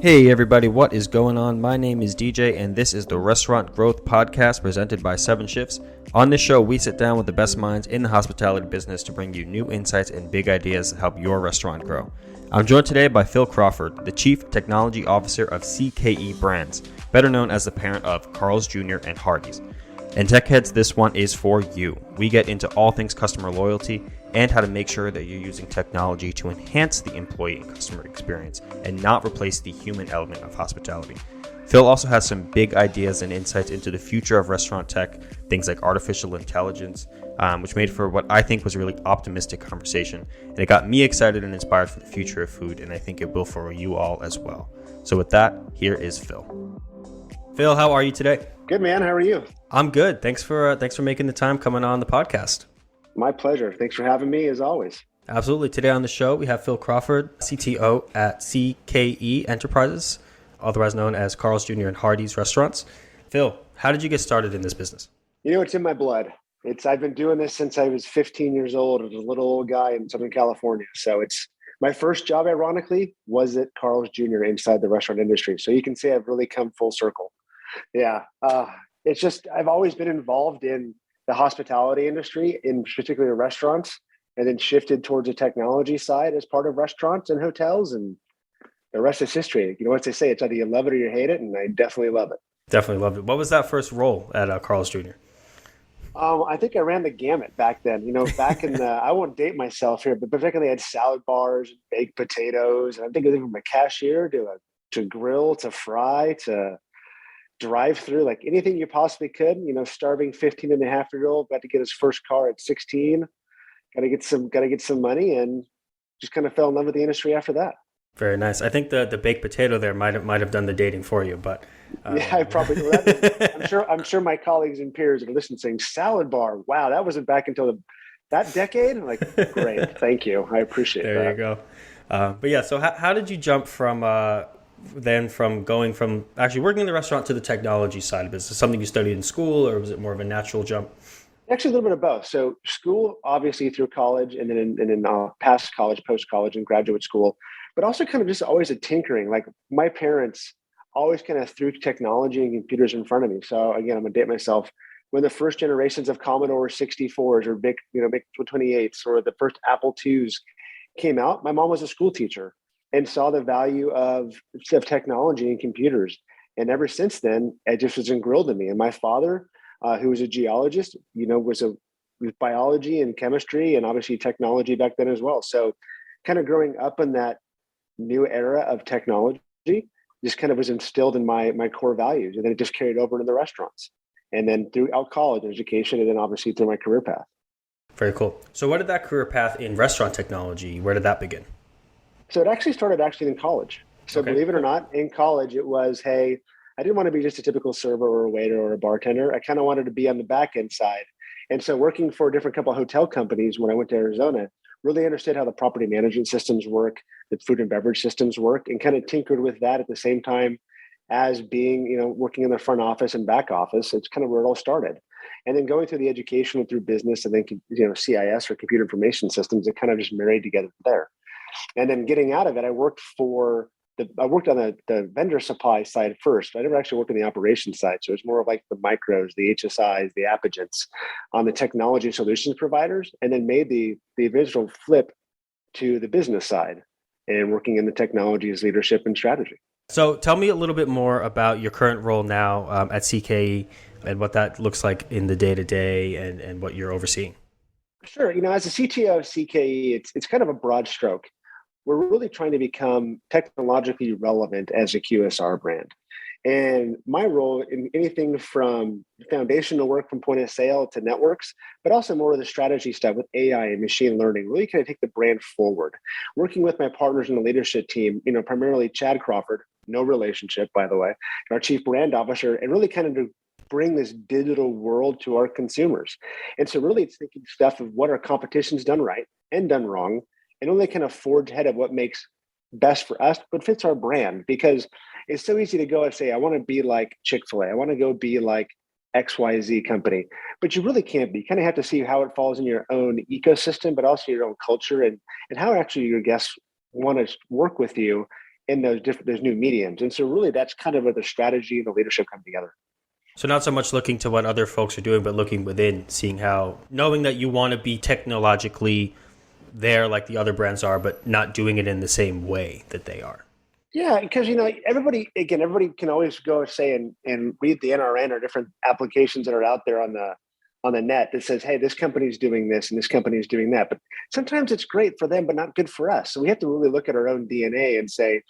Hey everybody, what is going on? My name is DJ and this is the Restaurant Growth Podcast presented by 7 Shifts. On this show, we sit down with the best minds in the hospitality business to bring you new insights and big ideas to help your restaurant grow. I'm joined today by Phil Crawford, the Chief Technology Officer of CKE Brands, better known as the parent of Carl's Jr. and Hardees. And tech heads, this one is for you. We get into all things customer loyalty and how to make sure that you're using technology to enhance the employee and customer experience and not replace the human element of hospitality. Phil also has some big ideas and insights into the future of restaurant tech, things like artificial intelligence, which made for what I think was a really optimistic conversation. And it got me excited and inspired for the future of food, and I think it will for you all as well. So with that, here is Phil. Phil, how are you today? Good, man. How are you? I'm good. Thanks for making the time coming on the podcast. My pleasure. Thanks for having me, as always. Absolutely. Today on the show, we have Phil Crawford, CTO at CKE Enterprises, otherwise known as Carl's Jr. and Hardees Restaurants. Phil, how did you get started in this business? You know, it's in my blood. I've been doing this since I was 15 years old as a little old guy in Southern California. So it's my first job, ironically, was at Carl's Jr. inside the restaurant industry. So you can say I've really come full circle. Yeah. It's just, I've always been involved in the hospitality industry, in particular restaurants, and then shifted towards the technology side as part of restaurants and hotels. And the rest is history. You know what they say, it's either you love it or you hate it. And I definitely love it. Definitely loved it. What was that first role at Carl's Jr.? I think I ran the gamut back then. You know, back in the, I won't date myself here, but particularly I had salad bars, baked potatoes. And I think from a cashier to grill, to fry, to drive through, like anything you possibly could. You know, starving 15 and a half year old, got to get his first car at 16, got to get some money, and just kind of fell in love with the industry after that. Very nice. I think the baked potato there might have done the dating for you, but yeah, I probably. I'm sure my colleagues and peers are listening, saying salad bar. Wow, that wasn't back until that decade. I'm like, great, thank you, I appreciate that. There you go. But yeah, so how did you jump from going from actually working in the restaurant to the technology side of it? Is it something you studied in school, or was it more of a natural jump? Actually, a little bit of both. So school, obviously through college, and then past college, post college, and graduate school, but also kind of just always a tinkering. Like my parents always kind of threw technology and computers in front of me. So again, I'm gonna date myself. When the first generations of Commodore 64s or big 28s or the first Apple IIs came out, my mom was a school teacher and saw the value of technology and computers. And ever since then, it just was ingrained in me. And my father, who was a geologist, was biology and chemistry and obviously technology back then as well. So kind of growing up in that new era of technology just kind of was instilled in my core values. And then it just carried over into the restaurants. And then throughout college education, and then obviously through my career path. Very cool. So what did that career path in restaurant technology, where did that begin? So it actually started in college. So okay. Believe it or not, in college, it was, hey, I didn't want to be just a typical server or a waiter or a bartender. I kind of wanted to be on the back end side. And so working for a different couple of hotel companies when I went to Arizona, really understood how the property management systems work, the food and beverage systems work, and kind of tinkered with that at the same time as being, working in the front office and back office. It's kind of where it all started. And then going through the education and through business and then, CIS or computer information systems, it kind of just married together there. And then getting out of it, I worked on the vendor supply side first. I never actually worked on the operations side. So it's more of like the micros, the HSIs, the Apogents on the technology solutions providers, and then made the eventual flip to the business side and working in the technologies, leadership, and strategy. So tell me a little bit more about your current role now at CKE and what that looks like in the day-to-day and what you're overseeing. Sure. As a CTO of CKE, it's kind of a broad stroke. We're really trying to become technologically relevant as a QSR brand. And my role in anything from foundational work from point of sale to networks, but also more of the strategy stuff with AI and machine learning, really kind of take the brand forward. Working with my partners in the leadership team, primarily Chad Crawford, no relationship, by the way, our chief brand officer, and really kind of to bring this digital world to our consumers. And so really it's thinking stuff of what our competition's done right and done wrong, and only kind of forge ahead of what makes best for us, but fits our brand. Because it's so easy to go and say, I want to be like Chick-fil-A. I want to go be like XYZ company, but you really can't be. You kind of have to see how it falls in your own ecosystem, but also your own culture and how actually your guests want to work with you in those new mediums. And so really that's kind of where the strategy and the leadership come together. So not so much looking to what other folks are doing, but looking within, seeing how, knowing that you want to be technologically there like the other brands are, but not doing it in the same way that they are. Yeah, because everybody can always go say and read the NRN or different applications that are out there on the net that says, hey, this company's doing this and this company's doing that. But sometimes it's great for them, but not good for us. So we have to really look at our own DNA and say,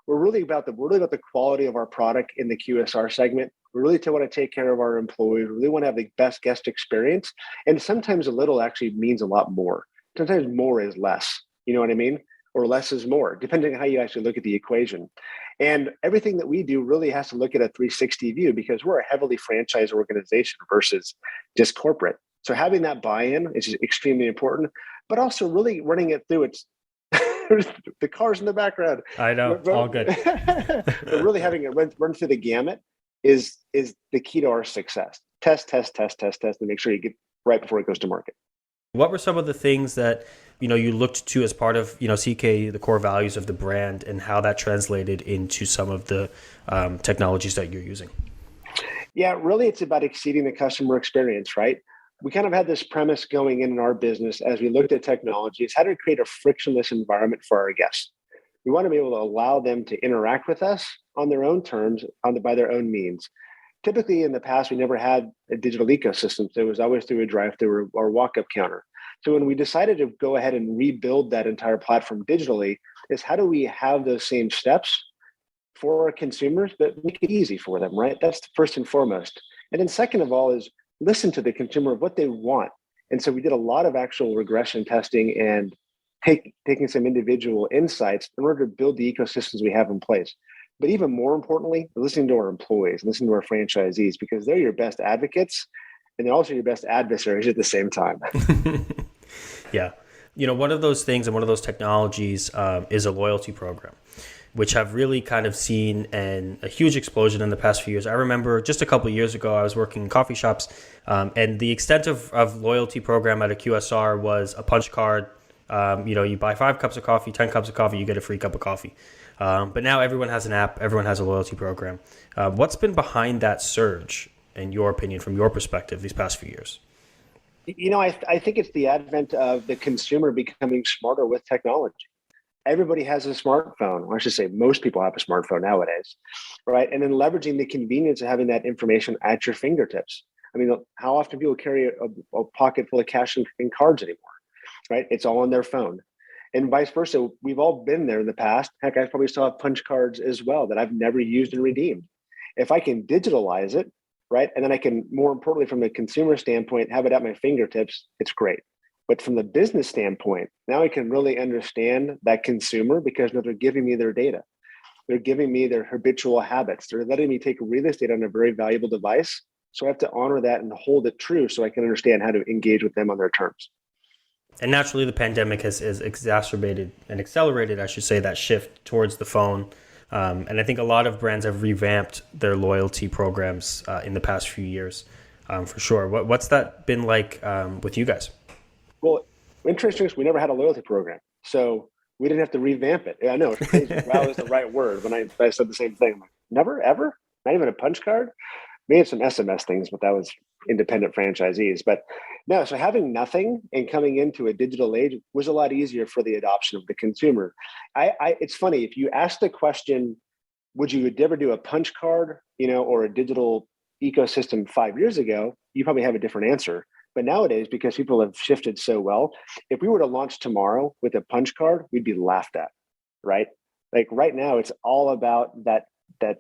we're really about the quality of our product in the QSR segment. We really want to take care of our employees. We really want to have the best guest experience. And sometimes a little actually means a lot more. Sometimes more is less. You know what I mean? Or less is more, depending on how you actually look at the equation. And everything that we do really has to look at a 360 view because we're a heavily franchised organization versus just corporate. So having that buy-in is extremely important, but also really running it through its the cars in the background. I know, all good. But really having it run through the gamut is the key to our success. Test, and make sure you get right before it goes to market. What were some of the things that you looked to as part of CKE, the core values of the brand, and how that translated into some of the technologies that you're using? Yeah, really, it's about exceeding the customer experience, right? We kind of had this premise going in our business as we looked at technology is how to create a frictionless environment for our guests. We want to be able to allow them to interact with us on their own terms, by their own means. Typically, in the past, we never had a digital ecosystem. So it was always through a drive-through or walk-up counter. So when we decided to go ahead and rebuild that entire platform digitally, is how do we have those same steps for our consumers, but make it easy for them, right? That's first and foremost. And then second of all is listen to the consumer of what they want. And so we did a lot of actual regression testing and taking some individual insights in order to build the ecosystems we have in place. But even more importantly, listening to our employees, listening to our franchisees, because they're your best advocates and they're also your best adversaries at the same time. Yeah. One of those things and one of those technologies is a loyalty program, which have really kind of seen a huge explosion in the past few years. I remember just a couple of years ago, I was working in coffee shops, and the extent of loyalty program at a QSR was a punch card. You buy 5 cups of coffee, 10 cups of coffee, you get a free cup of coffee. But now everyone has an app, everyone has a loyalty program. What's been behind that surge, in your opinion, from your perspective, these past few years? I think it's the advent of the consumer becoming smarter with technology. Everybody has a smartphone. Or I should say most people have a smartphone nowadays, right? And then leveraging the convenience of having that information at your fingertips. I mean, how often people carry a pocket full of cash and cards anymore, right? It's all on their phone. And vice versa. We've all been there in the past. Heck, I probably still have punch cards as well that I've never used and redeemed. If I can digitalize it, right? And then I can, more importantly, from the consumer standpoint, have it at my fingertips, it's great. But from the business standpoint, now I can really understand that consumer because they're giving me their data. They're giving me their habitual habits. They're letting me take real estate on a very valuable device. So I have to honor that and hold it true so I can understand how to engage with them on their terms. And naturally, the pandemic has exacerbated and accelerated, I should say, that shift towards the phone. And I think a lot of brands have revamped their loyalty programs in the past few years, for sure. What's that been like with you guys? Well, interesting is we never had a loyalty program. So we didn't have to revamp it. I know, it's crazy. Wow is the right word. When I said the same thing, I'm like, never, ever? Not even a punch card? We had some SMS things, but that was independent franchisees. But no, so having nothing and coming into a digital age was a lot easier for the adoption of the consumer. It's funny, if you ask the question, would you ever do a punch card, or a digital ecosystem 5 years ago, you probably have a different answer. But nowadays, because people have shifted so well, if we were to launch tomorrow with a punch card, we'd be laughed at, right? Like right now, it's all about that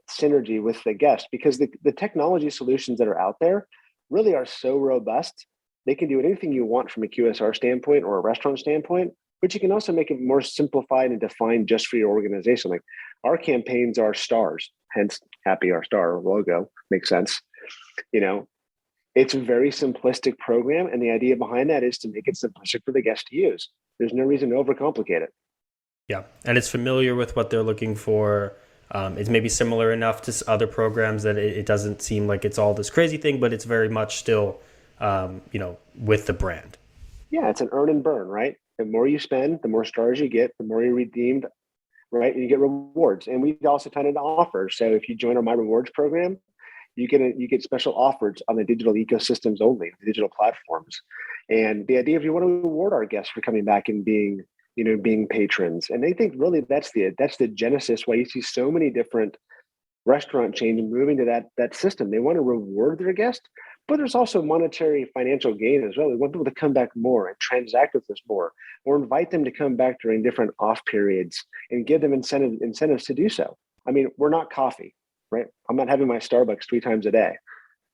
synergy with the guest because the technology solutions that are out there really are so robust. They can do anything you want from a QSR standpoint or a restaurant standpoint, but you can also make it more simplified and defined just for your organization. Like our campaigns are stars, hence Happy Our Star logo makes sense. It's a very simplistic program. And the idea behind that is to make it simplistic for the guest to use. There's no reason to overcomplicate it. Yeah. And it's familiar with what they're looking for. It's maybe similar enough to other programs that it doesn't seem like it's all this crazy thing, but it's very much still, with the brand. Yeah, it's an earn and burn, right? The more you spend, the more stars you get, the more you redeemed right? And you get rewards. And we also ton into offers. So if you join our My Rewards program, you get special offers on the digital ecosystems only, the digital platforms. And the idea, if you want to reward our guests for coming back and being patrons, and they think really that's the genesis why you see so many different restaurant chains moving to that system. They want to reward their guests, but there's also monetary financial gain as well. We want people to come back more and transact with us more, or invite them to come back during different off periods and give them incentives to do so. I mean, we're not coffee, right? I'm not having my Starbucks 3 times a day,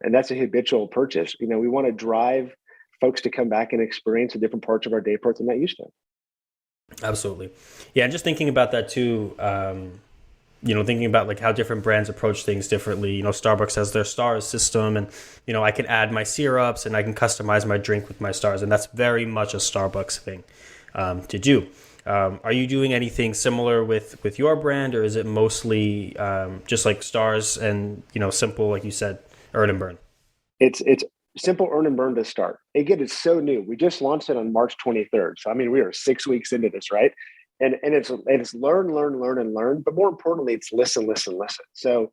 and that's a habitual purchase. We want to drive folks to come back and experience the different parts of our day parts than that used to. Absolutely. Yeah. And just thinking about that too, thinking about like how different brands approach things differently. Starbucks has their stars system, and, I can add my syrups and I can customize my drink with my stars. And that's very much a Starbucks thing to do. Are you doing anything similar with your brand, or is it mostly just like stars and, simple, like you said, earn and burn? It's simple earn and burn to start. Again, it's so new. We just launched it on March 23rd. So, we are 6 weeks into this, right? And it's learn, and learn. But more importantly, it's listen. So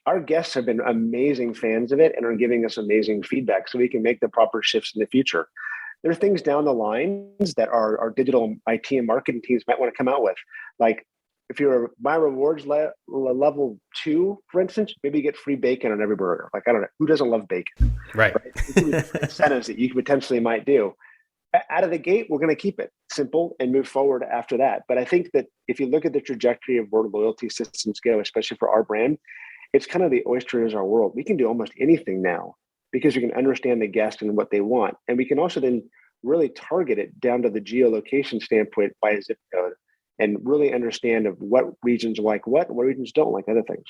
our guests have been amazing fans of it and are giving us amazing feedback so we can make the proper shifts in the future. There are things down the lines that our digital IT and marketing teams might want to come out with. Like if you're a My Rewards level 2, for instance, maybe you get free bacon on every burger. Like, I don't know, who doesn't love bacon? Right. Incentives that you potentially might do. Out of the gate, we're going to keep it simple and move forward after that. But I think that if you look at the trajectory of where loyalty systems go, especially for our brand, it's kind of the oyster is our world. We can do almost anything now because we can understand the guest and what they want. And we can also then really target it down to the geolocation standpoint by a zip code and really understand of what regions like what regions don't like other things.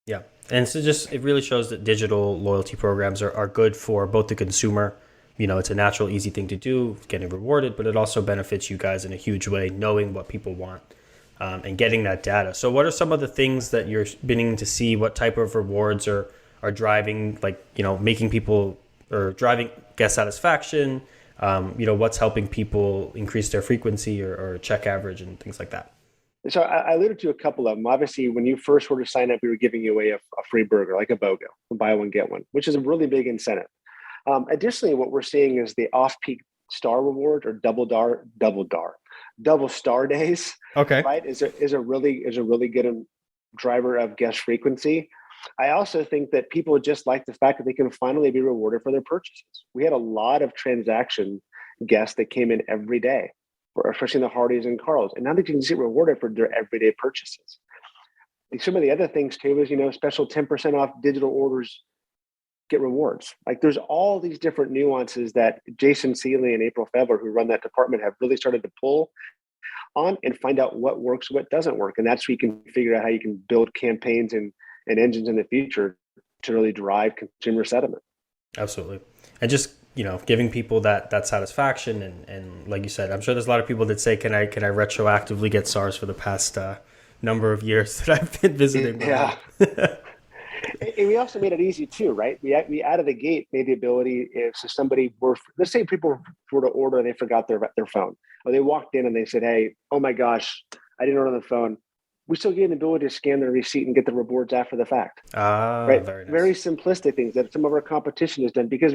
Yeah. And so it really shows that digital loyalty programs are good for both the consumer. It's a natural, easy thing to do, getting rewarded, but it also benefits you guys in a huge way, knowing what people want and getting that data. So what are some of the things that you're beginning to see? What type of rewards are driving, making people or driving guest satisfaction? What's helping people increase their frequency or check average and things like that? So I alluded to a couple of them. Obviously, when you first were to sign up, we were giving you away a free burger, like a BOGO, buy one, get one, which is a really big incentive. Additionally, what we're seeing is the off-peak star reward or double star days. Okay. Right. Is a really good driver of guest frequency. I also think that people just like the fact that they can finally be rewarded for their purchases. We had a lot of transaction guests that came in every day, especially in the Hardees and Carls, and now they can get rewarded for their everyday purchases. Some of the other things too is, special 10% off digital orders get rewards. Like there's all these different nuances that Jason Seeley and April Febler, who run that department, have really started to pull on and find out what works, what doesn't work. And that's where you can figure out how you can build campaigns and engines in the future to really drive consumer sentiment. Absolutely. And just, giving people that satisfaction. And like you said, I'm sure there's a lot of people that say, can I retroactively get SARS for the past number of years that I've been visiting? Yeah. And we also made it easy too, right? We out of the gate made the ability, if somebody let's say people were to order and they forgot their phone, or they walked in and they said, hey, oh my gosh, I didn't order on the phone. We still gave the ability to scan the receipt and get the rewards after the fact. Right? Very nice. Very simplistic things that some of our competition has done, because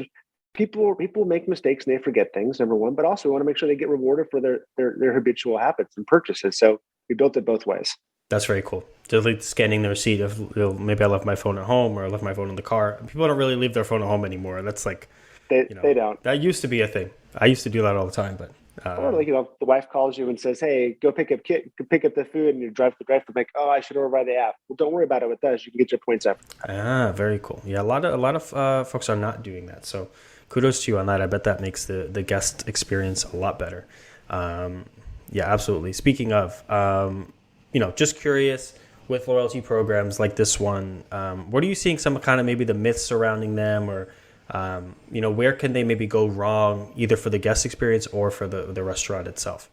people make mistakes and they forget things, number one, but also we want to make sure they get rewarded for their habitual habits and purchases. So we built it both ways. That's very cool. Just like scanning the receipt of, maybe I left my phone at home or I left my phone in the car. People don't really leave their phone at home anymore. That's like, they don't. That used to be a thing. I used to do that all the time, but. Or the wife calls you and says, hey, go pick up the food, and you drive the drive-thru, like, oh, I should order by the app. Well, don't worry about it with us. You can get your points after. Very cool. Yeah, a lot of folks are not doing that. So kudos to you on that. I bet that makes the guest experience a lot better. Yeah, absolutely. Speaking of, just curious, with loyalty programs like this one, what are you seeing some kind of maybe the myths surrounding them, or where can they maybe go wrong, either for the guest experience or for the restaurant itself?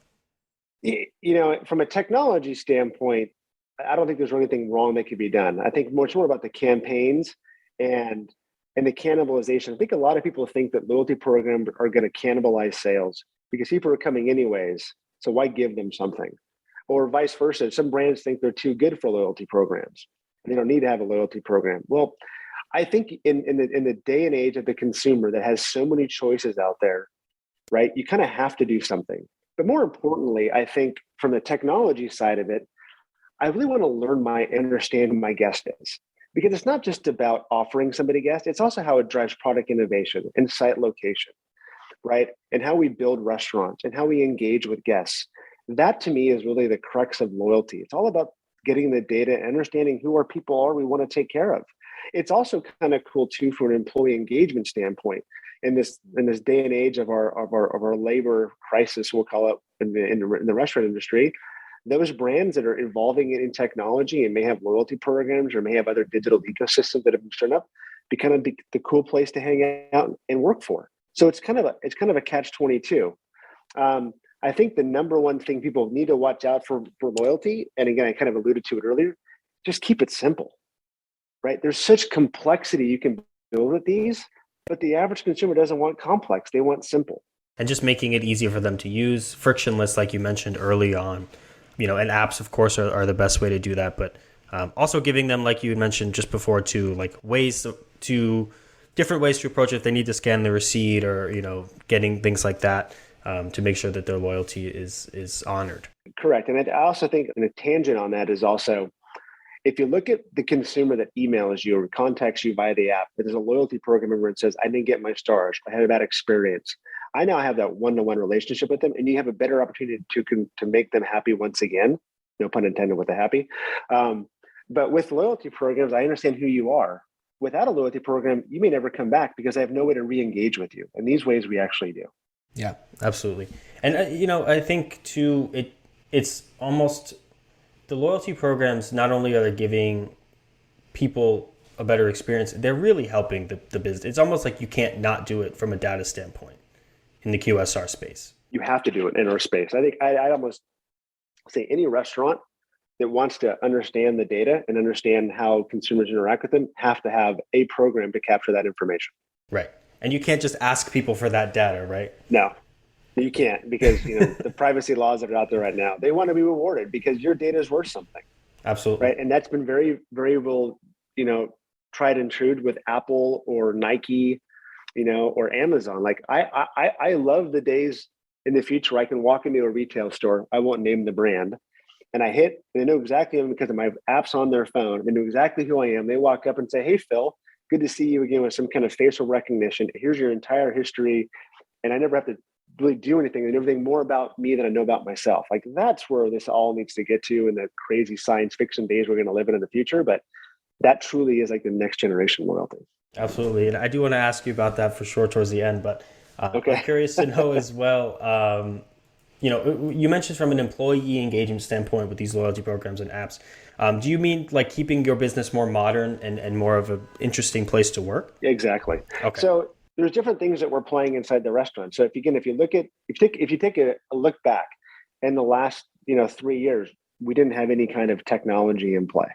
From a technology standpoint, I don't think there's anything wrong that could be done. I think it's more about the campaigns and the cannibalization. I think a lot of people think that loyalty programs are going to cannibalize sales because people are coming anyways. So why give them something? or vice versa. Some brands think they're too good for loyalty programs. They don't need to have a loyalty program. Well, I think in the day and age of the consumer that has so many choices out there, right? You kind of have to do something. But more importantly, I think from the technology side of it, I really want to understand who my guest is. Because it's not just about offering somebody guest, it's also how it drives product innovation and site location, right? And how we build restaurants and how we engage with guests. That to me is really the crux of loyalty. It's all about getting the data and understanding who our people are we want to take care of. It's also kind of cool too from an employee engagement standpoint. In this day and age of our labor crisis, we'll call it in the restaurant industry, those brands that are evolving in technology and may have loyalty programs or may have other digital ecosystems that have been started up, become the cool place to hang out and work for. So it's kind of a catch-22. I think the number one thing people need to watch out for loyalty, and again, I kind of alluded to it earlier, just keep it simple, right? There's such complexity you can build with these, but the average consumer doesn't want complex. They want simple. And just making it easier for them to use, frictionless, like you mentioned early on. And apps, of course, are the best way to do that. But also giving them, like you mentioned just before, to like different ways to approach it. If they need to scan the receipt or, getting things like that to make sure that their loyalty is honored. Correct. And I also think a tangent on that is also, if you look at the consumer that emails you or contacts you via the app, there's a loyalty program member and says, I didn't get my stars, I had a bad experience. I now have that one-to-one relationship with them, and you have a better opportunity to make them happy once again. No pun intended with the happy. But with loyalty programs, I understand who you are. Without a loyalty program, you may never come back because I have no way to re-engage with you. And these ways we actually do. Yeah, absolutely. And, I think too, it's almost the loyalty programs, not only are they giving people a better experience, they're really helping the business. It's almost like you can't not do it from a data standpoint in the QSR space. You have to do it in our space. I think I'd almost say any restaurant that wants to understand the data and understand how consumers interact with them have to have a program to capture that information. Right. And you can't just ask people for that data, right? No, you can't, because the privacy laws that are out there right now, they want to be rewarded because your data is worth something. Absolutely. Right. And that's been very, very well, tried and true with Apple or Nike, or Amazon. Like I love the days in the future where I can walk into a retail store, I won't name the brand, and they know exactly because of my apps on their phone. They know exactly who I am. They walk up and say, hey, Phil, good to see you again, with some kind of facial recognition. Here's your entire history. And I never have to really do anything. They know everything more about me than I know about myself. Like that's where this all needs to get to in the crazy science fiction days we're going to live in the future. But that truly is like the next generation loyalty. Absolutely. And I do want to ask you about that for sure towards the end, but okay. I'm curious to know as well, you mentioned from an employee engagement standpoint with these loyalty programs and apps, do you mean like keeping your business more modern and more of an interesting place to work? Exactly. Okay. So there's different things that we're playing inside the restaurant. So if you take a look back in the last 3 years, we didn't have any kind of technology in play.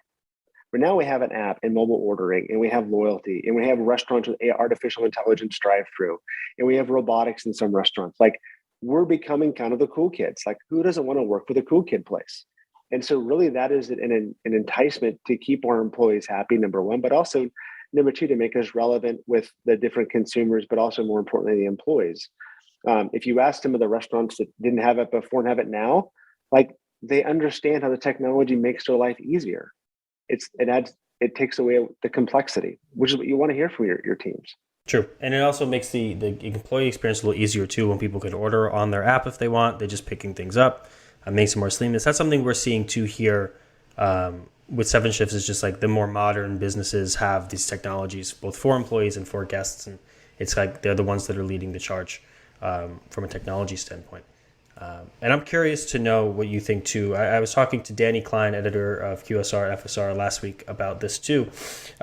But now we have an app and mobile ordering, and we have loyalty, and we have restaurants with artificial intelligence drive-through, and we have robotics in some restaurants. Like we're becoming kind of the cool kids. Like who doesn't want to work with a cool kid place? And so really that is an enticement to keep our employees happy, number one, but also number two, to make us relevant with the different consumers, but also more importantly, the employees. If you ask some of the restaurants that didn't have it before and have it now, like they understand how the technology makes their life easier. It takes away the complexity, which is what you want to hear from your teams. True. And it also makes the employee experience a little easier too, when people can order on their app if they want. They're just picking things up. Makes it more seamless. That's something we're seeing too here with Seven Shifts, is just like the more modern businesses have these technologies both for employees and for guests. And it's like they're the ones that are leading the charge from a technology standpoint. And I'm curious to know what you think too. I was talking to Danny Klein, editor of QSR FSR, last week about this too.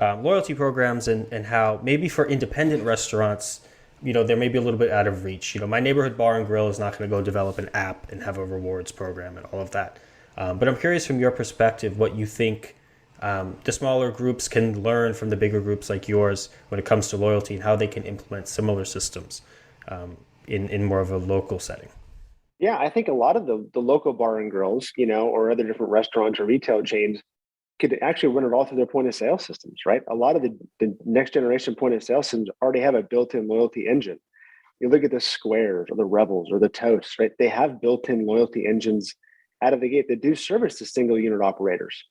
Loyalty programs and how maybe for independent restaurants, there may be a little bit out of reach. My neighborhood bar and grill is not going to go develop an app and have a rewards program and all of that. But I'm curious from your perspective, what you think the smaller groups can learn from the bigger groups like yours when it comes to loyalty, and how they can implement similar systems in more of a local setting. Yeah, I think a lot of the local bar and grills, or other different restaurants or retail chains could actually run it all through their point of sale systems, right? A lot of the next generation point of sale systems already have a built-in loyalty engine. You look at the Squares or the Rebels or the Toasts, right? They have built-in loyalty engines out of the gate that do service to single unit operators,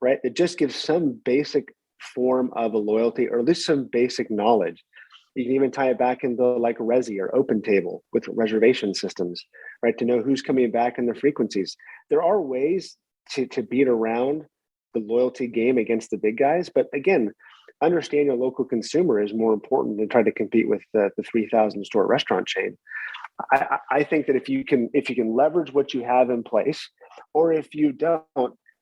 right? That just gives some basic form of a loyalty, or at least some basic knowledge. You can even tie it back into like Resi or OpenTable with reservation systems, right? To know who's coming back and the frequencies. There are ways to beat around the loyalty game against the big guys. But again, understand your local consumer is more important than trying to compete with the 3,000 store restaurant chain. I think that if you can leverage what you have in place, or if you don't,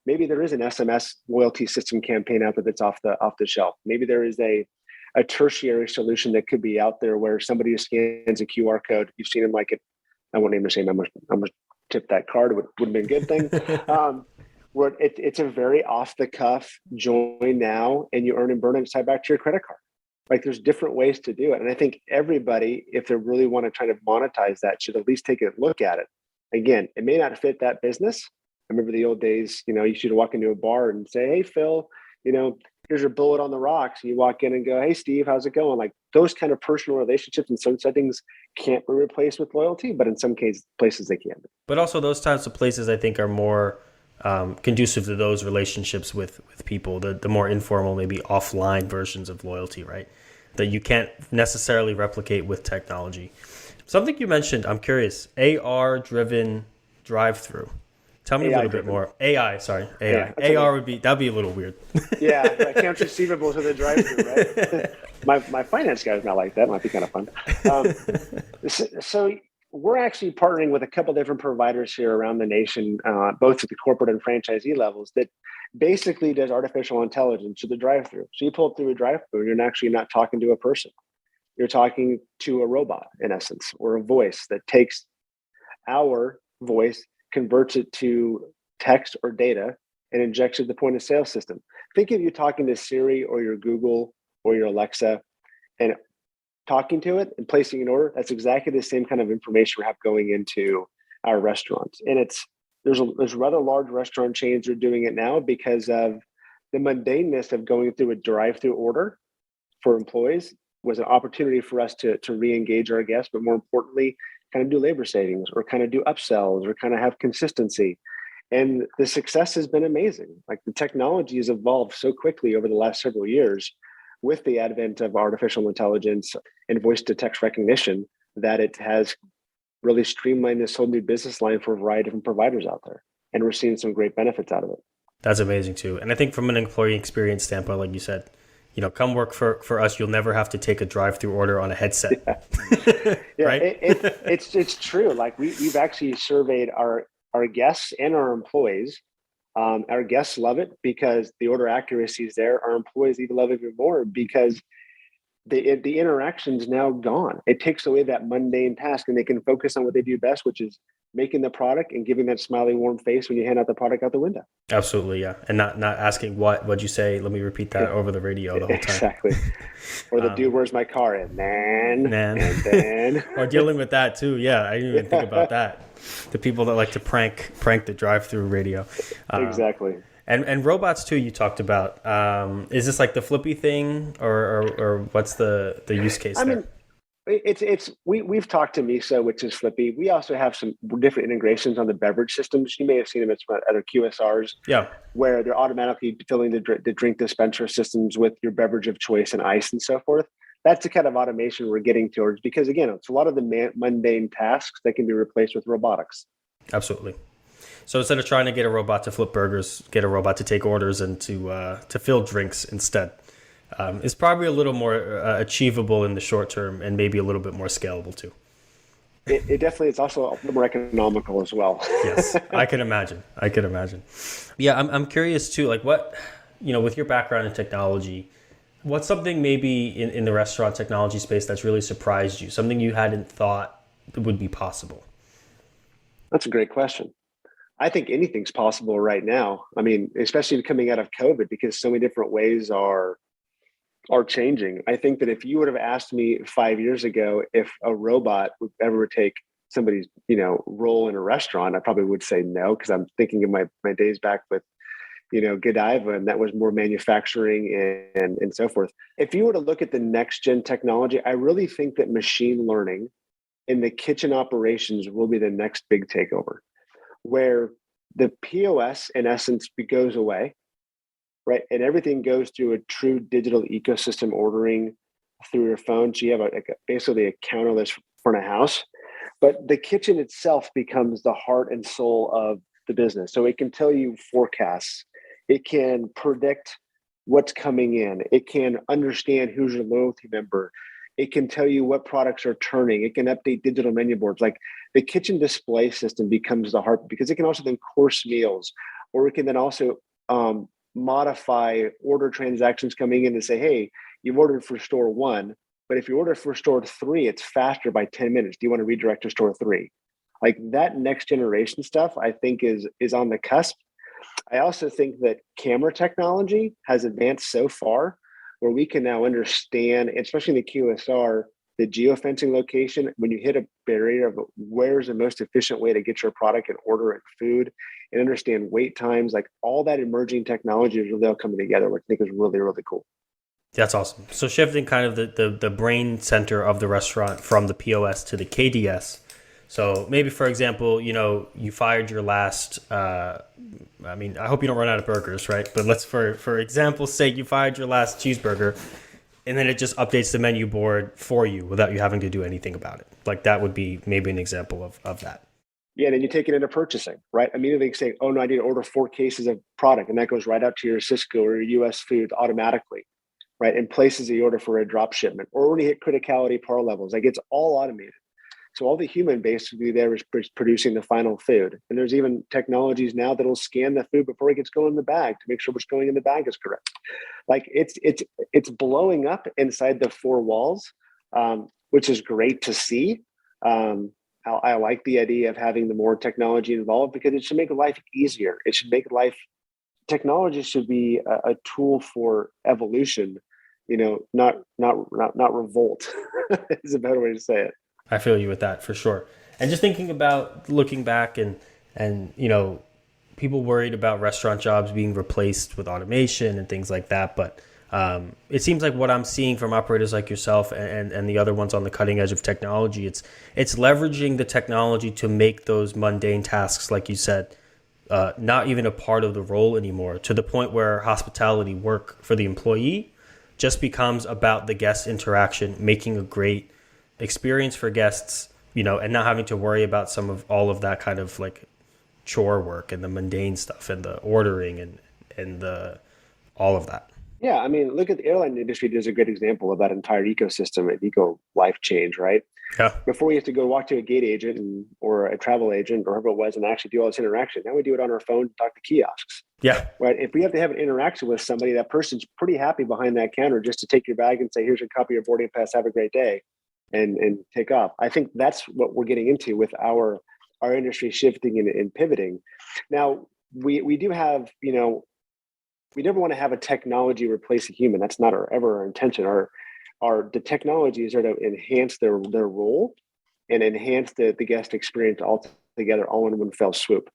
maybe there is an SMS loyalty system campaign out there that's off the shelf. Maybe there is a tertiary solution that could be out there where somebody scans a QR code. You've seen them like it. I won't name the same. I'm gonna tip that card. Would have been a good thing. Where it's a very off the cuff join now, and you earn and burn it tied back to your credit card. Like there's different ways to do it. And I think everybody, if they really want to try to monetize that, should at least take a look at it. Again, it may not fit that business. I remember the old days, you should walk into a bar and say, "Hey, Phil, here's your bullet on the rocks." And you walk in and go, "Hey, Steve, how's it going?" Like those kind of personal relationships in some settings can't be replaced with loyalty, but in some places they can. But also those types of places I think are more conducive to those relationships with people, the more informal, maybe offline versions of loyalty, right? That you can't necessarily replicate with technology. Something you mentioned, I'm curious, AR-driven drive-through. Tell me a little bit more. AI. AR that'd be a little weird. Yeah, accounts receivables with a drive-through, right? my finance guy's not like that. Might be kind of fun. So we're actually partnering with a couple of different providers here around the nation, both at the corporate and franchisee levels, that basically does artificial intelligence to the drive-through. So you pull up through a drive-through, you're actually not talking to a person. You're talking to a robot, in essence, or a voice that takes our voice, converts it to text or data, and injects it to the point of sale system. Think of you talking to Siri or your Google or your Alexa and talking to it and placing an order. That's exactly the same kind of information we have going into our restaurants. And there's rather large restaurant chains that are doing it now because of the mundaneness of going through a drive-through order for employees was an opportunity for us to re-engage our guests, but more importantly, kind of do labor savings or kind of do upsells or kind of have consistency. And the success has been amazing. Like the technology has evolved so quickly over the last several years with the advent of artificial intelligence and voice to text recognition that it has really streamlined this whole new business line for a variety of different providers out there. And we're seeing some great benefits out of it. That's amazing too. And I think from an employee experience standpoint, like you said, come work for us. You'll never have to take a drive-through order on a headset. Yeah, right? It's true. Like we've actually surveyed our guests and our employees. Our guests love it because the order accuracy is there. Our employees even love it even more because the interaction's now gone. It takes away that mundane task and they can focus on what they do best, which is making the product and giving that smiley, warm face when you hand out the product out the window. Absolutely, yeah. And not asking what'd you say? Let me repeat that over the radio the whole time. Exactly. Or the dude, where's my car? And man. And then. Or dealing with that too. Yeah, I didn't even think about that. The people that like to prank the drive-through radio. Exactly. And robots too, you talked about. Is this like the Flippy thing or what's the use case there? We've talked to Miso, which is Flippy. We also have some different integrations on the beverage systems. You may have seen them at some other QSRs, where they're automatically filling the drink dispenser systems with your beverage of choice and ice and so forth. That's the kind of automation we're getting towards because, again, it's a lot of the mundane tasks that can be replaced with robotics. Absolutely. So instead of trying to get a robot to flip burgers, get a robot to take orders and to fill drinks instead. Is probably a little more achievable in the short term and maybe a little bit more scalable too. It definitely is also a little more economical as well. Yes, I can imagine. Yeah, I'm curious too, like what, with your background in technology, what's something maybe in the restaurant technology space that's really surprised you, something you hadn't thought would be possible? That's a great question. I think anything's possible right now. I mean, especially coming out of COVID, because so many different ways are changing. I think that if you would have asked me 5 years ago if a robot would ever take somebody's, role in a restaurant, I probably would say no, because I'm thinking of my days back with, Godiva, and that was more manufacturing and so forth. If you were to look at the next gen technology, I really think that machine learning in the kitchen operations will be the next big takeover, where the POS in essence goes away, right? And everything goes through a true digital ecosystem ordering through your phone. So you have basically a counterless front of house, but the kitchen itself becomes the heart and soul of the business. So it can tell you forecasts. It can predict what's coming in. It can understand who's your loyalty member. It can tell you what products are turning. It can update digital menu boards. Like the kitchen display system becomes the heart, because it can also then course meals, or it can then also modify order transactions coming in and say, hey, you've ordered for store 1, but if you order for store 3, it's faster by 10 minutes. Do you want to redirect to store 3? Like that next generation stuff, I think is on the cusp. I also think that camera technology has advanced so far where we can now understand, especially in the QSR, the geofencing location, when you hit a barrier of where's the most efficient way to get your product and order and food, and understand wait times, like all that emerging technology is really all coming together, which I think is really, really cool. That's awesome. So shifting kind of the brain center of the restaurant from the POS to the KDS. So maybe, for example, you fired your last, I hope you don't run out of burgers, right? But let's, for example's sake, you fired your last cheeseburger, and then it just updates the menu board for you without you having to do anything about it. Like that would be maybe an example of that. Yeah, and then you take it into purchasing, right? Immediately say, oh no, I need to order 4 cases of product, and that goes right out to your Cisco or your US Foods automatically, right? And places the order for a drop shipment, or when you hit criticality par levels, like it's all automated. So all the human basically there is producing the final food. And there's even technologies now that will scan the food before it gets going in the bag to make sure what's going in the bag is correct. Like it's blowing up inside the 4 walls, which is great to see. I like the idea of having the more technology involved, because it should make life easier. It should make technology should be a tool for evolution, not revolt is a better way to say it. I feel you with that for sure. And just thinking about looking back and people worried about restaurant jobs being replaced with automation and things like that. But it seems like what I'm seeing from operators like yourself and the other ones on the cutting edge of technology, it's leveraging the technology to make those mundane tasks, like you said, not even a part of the role anymore, to the point where hospitality work for the employee just becomes about the guest interaction, making a great experience for guests, and not having to worry about all of that kind of like chore work and the mundane stuff and the ordering and the all of that. Yeah, I mean, look at the airline industry. There's a great example of that entire ecosystem and eco life change, right? Yeah. Before we used to go walk to a gate agent or a travel agent or whoever it was and actually do all this interaction. Now we do it on our phone, talk to kiosks. Yeah. Right. If we have to have an interaction with somebody, that person's pretty happy behind that counter just to take your bag and say, here's your copy of your boarding pass, have a great day, and take off. I think that's what we're getting into with our industry shifting and pivoting. Now, we do have, we never want to have a technology replace a human. That's not ever our intention. The technologies are to enhance their role and enhance the guest experience altogether, all in one fell swoop.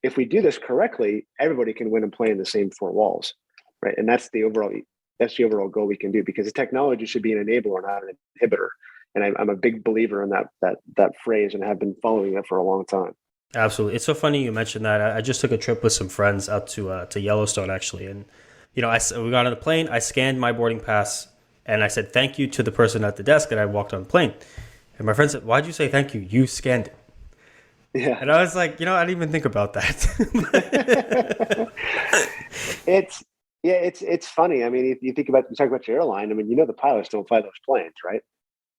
If we do this correctly, everybody can win and play in the same 4 walls, right? And that's the overall goal we can do, because the technology should be an enabler, not an inhibitor. And I'm a big believer in that phrase, and have been following it for a long time. Absolutely. It's so funny you mentioned that. I just took a trip with some friends out to Yellowstone, actually. And, we got on the plane, I scanned my boarding pass, and I said thank you to the person at the desk, and I walked on the plane. And my friend said, why'd you say thank you? You scanned it. Yeah. And I was like, I didn't even think about that. It's funny. I mean, if you talk about your airline, I mean, the pilots don't fly those planes, right?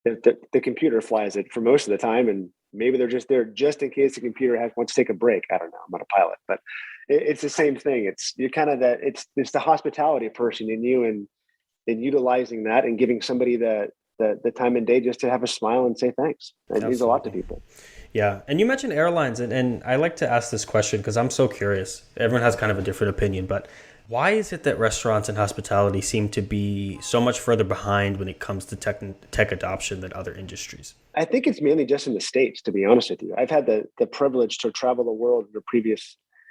The computer flies it for most of the time, and maybe they're just there just in case the computer wants to take a break. I don't know. I'm not a pilot, but it's the same thing. You're kind of it's the hospitality person in you, and utilizing that and giving somebody the time and day just to have a smile and say thanks. It means a lot to people. Yeah. And you mentioned airlines, and I like to ask this question because I'm so curious. Everyone has kind of a different opinion, but Why is it that restaurants and hospitality seem to be so much further behind when it comes to tech adoption than other industries? I think it's mainly just in the States, to be honest with you. I've had the privilege to travel the world in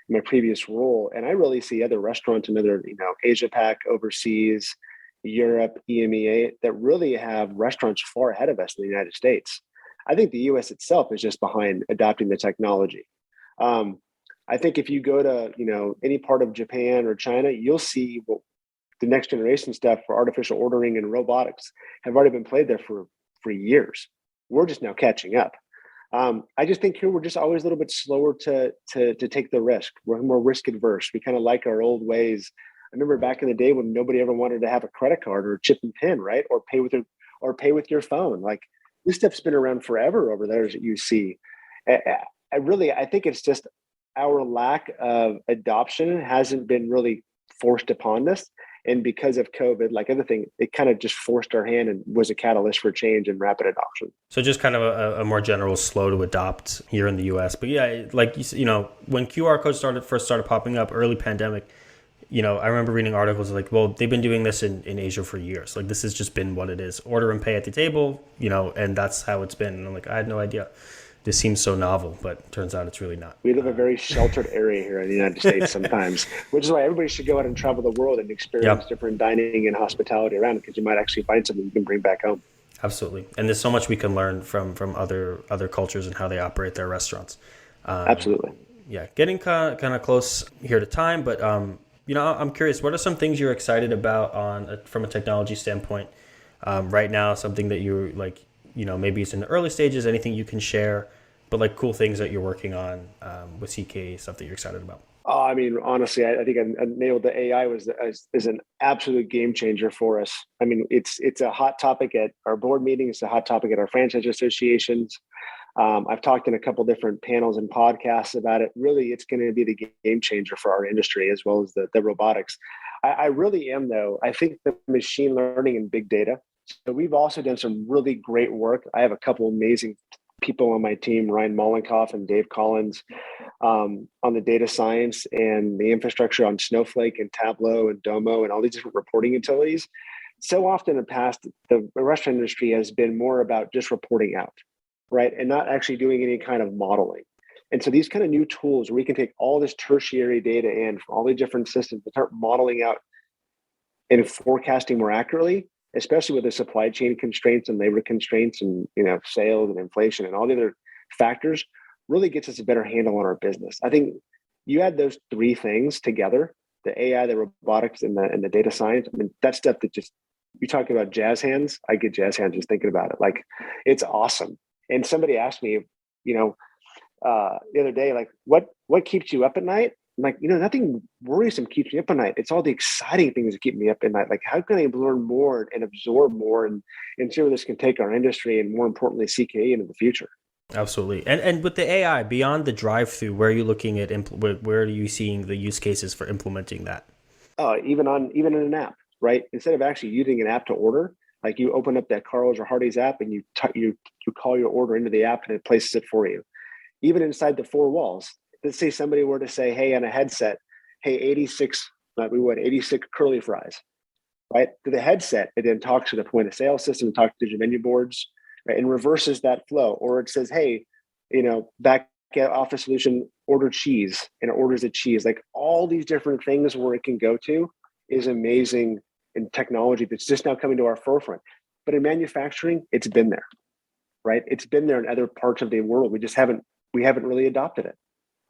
my previous role, and I really see other restaurants in other, Asia Pac, overseas, Europe, EMEA, that really have restaurants far ahead of us in the United States. I think the US itself is just behind adopting the technology. I think if you go to, any part of Japan or China, you'll see the next generation stuff for artificial ordering and robotics have already been played there for years. We're just now catching up. I just think here we're just always a little bit slower to take the risk. We're more risk adverse. We kind of like our old ways. I remember back in the day when nobody ever wanted to have a credit card or a chip and pin, right? Or pay with your phone. Like, this stuff's been around forever over there, as you see. I think it's just our lack of adoption hasn't been really forced upon us. And because of COVID, like everything, it kind of just forced our hand and was a catalyst for change and rapid adoption. So just kind of a more general slow to adopt here in the US. But yeah, like, when QR codes first started popping up early pandemic, I remember reading articles like, well, they've been doing this in Asia for years. Like, this has just been what it is. Order and pay at the table, and that's how it's been. And I'm like, I had no idea. This seems so novel, but turns out it's really not. We live a very sheltered area here in the United States sometimes, which is why everybody should go out and travel the world and experience different dining and hospitality around, because you might actually find something you can bring back home. Absolutely. And there's so much we can learn from other cultures and how they operate their restaurants. Absolutely. Yeah. Getting kind of close here to time, but I'm curious, what are some things you're excited about from a technology standpoint right now? Something that you're like, maybe it's in the early stages, anything you can share, but like cool things that you're working on with CKE, stuff that you're excited about. Oh, I mean, honestly, I think I nailed the AI is an absolute game changer for us. I mean, it's a hot topic at our board meetings. It's a hot topic at our franchise associations. I've talked in a couple different panels and podcasts about it. Really, it's going to be the game changer for our industry as well as the robotics. I really am, though. I think the machine learning and big data. So we've also done some really great work. I have a couple amazing people on my team, Ryan Mollenkoff and Dave Collins, on the data science and the infrastructure on Snowflake and Tableau and Domo and all these different reporting utilities. So often in the past, the restaurant industry has been more about just reporting out, right? And not actually doing any kind of modeling. And so these kind of new tools where we can take all this tertiary data in from all the different systems and start modeling out and forecasting more accurately, especially with the supply chain constraints and labor constraints and sales and inflation and all the other factors, really gets us a better handle on our business. I think you add those three things together, the AI, the robotics, and the data science. I mean, that stuff that just, you talk about jazz hands, I get jazz hands just thinking about it. Like, it's awesome. And somebody asked me, the other day, like, what keeps you up at night? I'm like, nothing worrisome keeps me up at night. It's all the exciting things that keep me up at night. Like, how can I learn more and absorb more and see where this can take our industry and, more importantly, CKE into the future? Absolutely. And with the AI, beyond the drive-through, where are you looking at, where are you seeing the use cases for implementing that? Even in an app, right? Instead of actually using an app to order, like, you open up that Carl's or Hardees app and you call your order into the app and it places it for you. Even inside the four walls. Let's say somebody were to say, hey, on a headset, hey, 86 curly fries, right? To the headset, it then talks to the point of sale system, talks to your menu boards, right, and reverses that flow. Or it says, hey, back at Office Solution, order cheese, and it orders a cheese. Like, all these different things where it can go to is amazing in technology that's just now coming to our forefront. But in manufacturing, it's been there, right? It's been there in other parts of the world. We haven't really adopted it.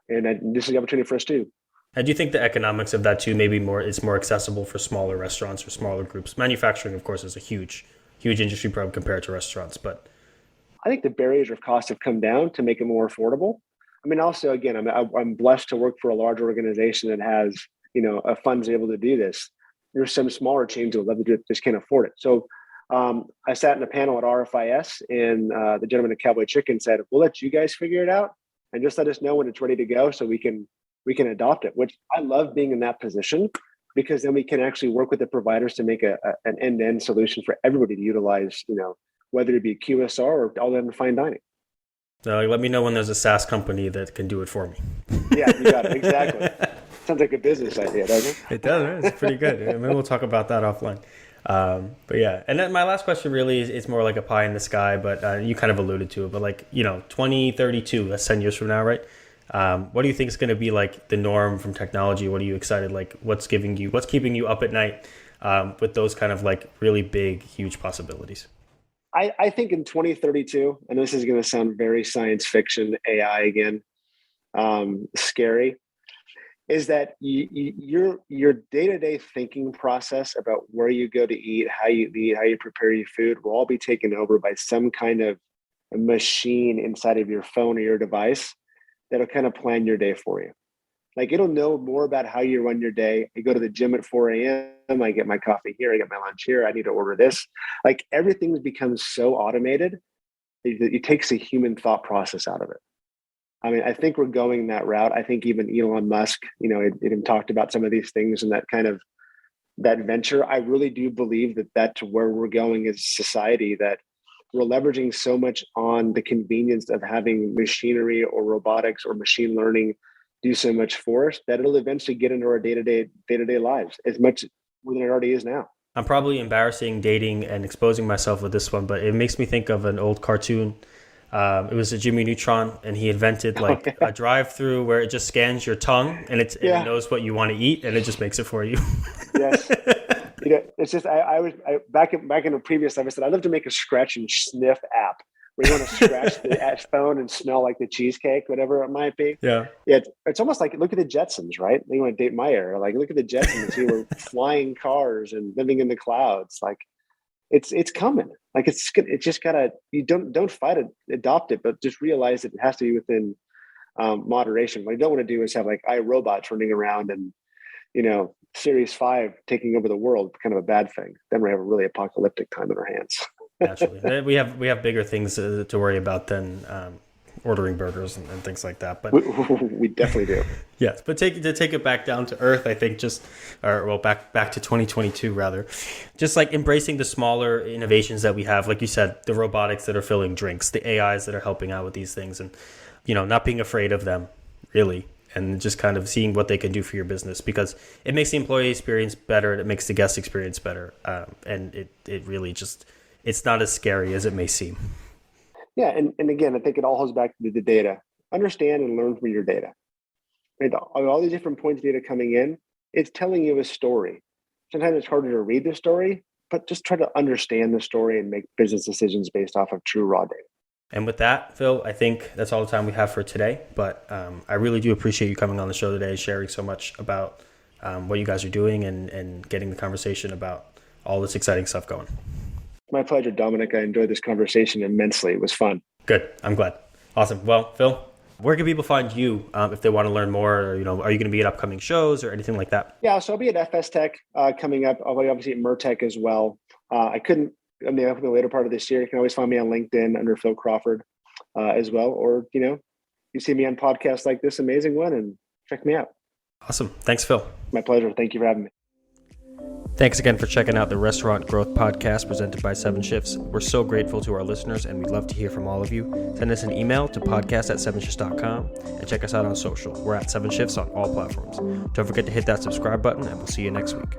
And this is the opportunity for us too. I do think the economics of that too, maybe it's more accessible for smaller restaurants or smaller groups. Manufacturing, of course, is a huge industry program compared to restaurants, but I think the barriers of cost have come down to make it more affordable. I mean, also, again, I'm blessed to work for a large organization that has, funds able to do this. There's some smaller chains that would love to do it, just can't afford it. So I sat in a panel at RFIS, and the gentleman at Cowboy Chicken said, we'll let you guys figure it out and just let us know when it's ready to go so we can adopt it, which I love being in that position, because then we can actually work with the providers to make an end-to-end solution for everybody to utilize, whether it be QSR or all the way to fine dining. So let me know when there's a SaaS company that can do it for me. Yeah, you got it. Exactly. Sounds like a business idea, doesn't it? It does, right? It's pretty good. Maybe we'll talk about that offline. But yeah, and then my last question really is more like a pie in the sky, but you kind of alluded to it. But like, 2032, that's 10 years from now, right? What do you think is going to be like the norm from technology? What are you excited? Like, what's keeping you up at night with those kind of like really big, huge possibilities? I think in 2032, and this is going to sound very science fiction, AI again, scary, is that your day-to-day thinking process about where you go to eat, how you prepare your food will all be taken over by some kind of machine inside of your phone or your device that'll kind of plan your day for you. Like it'll know more about how you run your day. I go to the gym at 4 a.m. I get my coffee here. I get my lunch here. I need to order this. Like everything's become so automated, it takes a human thought process out of it. I mean, I think we're going that route. I think even Elon Musk, it talked about some of these things and that venture. I really do believe that that's where we're going as a society, that we're leveraging so much on the convenience of having machinery or robotics or machine learning do so much for us that it'll eventually get into our day-to-day lives as much more than it already is now. I'm probably dating and exposing myself with this one, but it makes me think of an old cartoon. It was a Jimmy Neutron, and he invented a drive-through where it just scans your tongue and it knows what you want to eat and it just makes it for you. Yes. It's just I was back in a previous episode. I'd love to make a scratch and sniff app where you want to scratch the phone and smell like the cheesecake, whatever it might be. Yeah. It's almost like look at the Jetsons, right? You want to date my era? Like look at the Jetsons who were flying cars and living in the clouds. Like it's coming. Like it's just gotta. You don't fight it, adopt it, but just realize that it has to be within moderation. What you don't want to do is have like iRobots running around and Series 5 taking over the world, kind of a bad thing. Then we have a really apocalyptic time in our hands. Naturally, we have bigger things to worry about than ordering burgers and things like that. But we definitely do. Yes, but take it back down to earth. I think back to 2022 rather, just like embracing the smaller innovations that we have, like you said, the robotics that are filling drinks, the AIs that are helping out with these things, and not being afraid of them, really. And just kind of seeing what they can do for your business, because it makes the employee experience better and it makes the guest experience better. And it really it's not as scary as it may seem. Yeah. And again, I think it all goes back to the data. Understand and learn from your data. And all these different points of data coming in, it's telling you a story. Sometimes it's harder to read the story, but just try to understand the story and make business decisions based off of true raw data. And with that, Phil, I think that's all the time we have for today. But I really do appreciate you coming on the show today, sharing so much about what you guys are doing and getting the conversation about all this exciting stuff going. My pleasure, Dominic. I enjoyed this conversation immensely. It was fun. Good. I'm glad. Awesome. Well, Phil, where can people find you if they want to learn more? Or, are you going to be at upcoming shows or anything like that? Yeah, so I'll be at FS Tech coming up. I'll be obviously at MERTech as well. I'm the later part of this year. You can always find me on LinkedIn under Phil Crawford as well. Or, you see me on podcasts like this amazing one and check me out. Awesome. Thanks, Phil. My pleasure. Thank you for having me. Thanks again for checking out the Restaurant Growth Podcast presented by 7 Shifts. We're so grateful to our listeners and we'd love to hear from all of you. Send us an email to podcast@7shifts.com and check us out on social. We're at 7 Shifts on all platforms. Don't forget to hit that subscribe button and we'll see you next week.